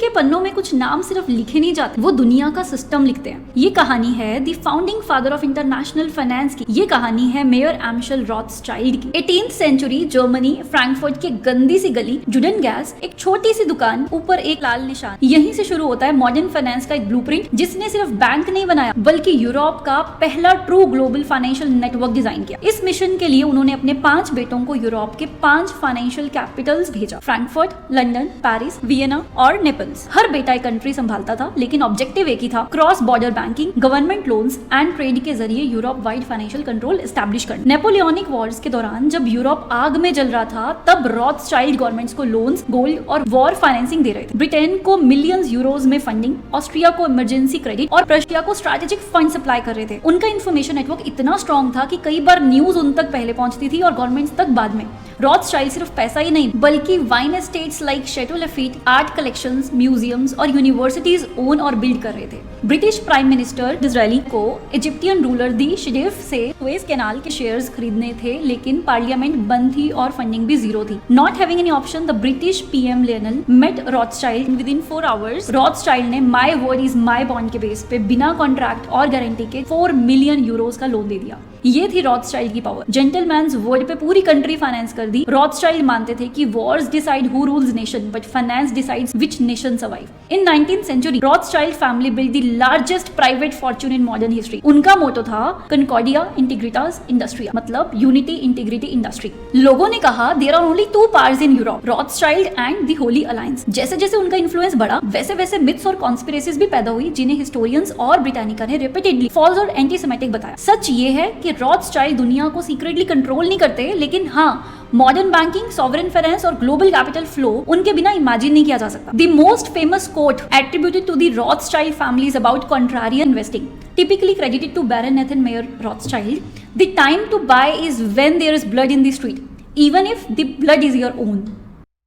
के पन्नों में कुछ नाम सिर्फ लिखे नहीं जाते, वो दुनिया का सिस्टम लिखते हैं। ये कहानी है the founding father of international finance की। ये कहानी है मेयर एम्शल रॉथस्चाइल्ड की। 18th सेंचुरी जर्मनी फ्रैंकफर्ट की गंदी सी गली जुडन गैस, एक छोटी सी दुकान, ऊपर एक लाल निशान। यहीं से शुरू होता है मॉडर्न फाइनेंस का एक ब्लूप्रिंट, जिसने सिर्फ बैंक नहीं बनाया बल्कि यूरोप का पहला true global financial network design किया। इस मिशन के लिए उन्होंने अपने 5 बेटों को यूरोप के 5 फाइनेंशियल कैपिटल्स भेजा, फ्रैंकफर्ट, लंदन, पेरिस, वियना और नेपल्स। हर बेटा एक कंट्री संभालता था, लेकिन ऑब्जेक्टिव एक ही था, cross border banking, government loans and trade के जरिए Europe wide financial control establish करना। नेपोलियनिक वॉर्स के दौरान जब यूरोप आग में जल रहा था, तब रॉथस्चाइल्ड गवर्नमेंट्स को लोन्स, गोल्ड और वॉर फाइनेंसिंग दे रहे थे। ब्रिटेन को मिलियंस यूरोज में फंडिंग, ऑस्ट्रिया को इमरजेंसी क्रेडिट और रशिया को स्ट्रेटेजिक फंड सप्लाई कर रहे थे। उनका इंफॉर्मेशन नेटवर्क इतना स्ट्रॉन्ग था कि कई बार न्यूज उन तक पहले पहुंचती थी और गवर्नमेंट्स तक बाद में। रॉथस्चाइल्ड सिर्फ पैसा ही नहीं बल्कि wine estates like Chateau Lafite, art collections, museums और यूनिवर्सिटीज ओन और बिल्ड कर रहे थे। ब्रिटिश प्राइम मिनिस्टर डिज़रायली को इजिप्टियन रूलर दी शिडेफ से सुएज कैनाल के शेयर्स खरीदने थे, लेकिन पार्लियामेंट बंद थी और फंडिंग भी जीरो थी। Not having any option, the British PM Lionel met Rothschild within 4 hours. Rothschild ने my word is my bond के बेस पे बिना कॉन्ट्रैक्ट और गारंटी के 4 मिलियन यूरोज का लोन दे दिया। ये थी रॉथस्चाइल्ड की पावर। जेंटलमैन्स वर्ड पे पूरी कंट्री फाइनेंस कर दी। रॉथस्चाइल्ड मानते थे कि wars decide who rules nation but finance decides which nation survive. In 19th century Rothschild family build the largest private fortune in modern history. उनका motto था कनकॉर्डिया इंटीग्रिटास इंडस्ट्रिया, मतलब unity integrity industry. लोगों ने कहा there are only 2 powers in Europe, Rothschild and the holy alliance. जैसे जैसे उनका influence बढ़ा, वैसे वैसे मिथ्स और कॉन्स्पिरेसीज भी पैदा हुई, जिन्हें हिस्टोरियंस और ब्रिटानिका ने रिपीटेडली फॉल्स और एंटीसेमेटिक बताया। सच ये है कि रॉथस्चाइल्ड दुनिया को सीक्रेटली कंट्रोल नहीं करते, लेकिन हाँ, मॉडर्न बैंकिंग, सॉवरेन फाइनेंस और ग्लोबल कैपिटल फ्लो उनके बिना इमेजिन नहीं किया जा सकता। The most famous quote attributed to the Rothschild family is about contrarian investing, typically credited to Baron Nathan Mayer Rothschild. The time to buy is when there is blood in the street, even if the blood is your own.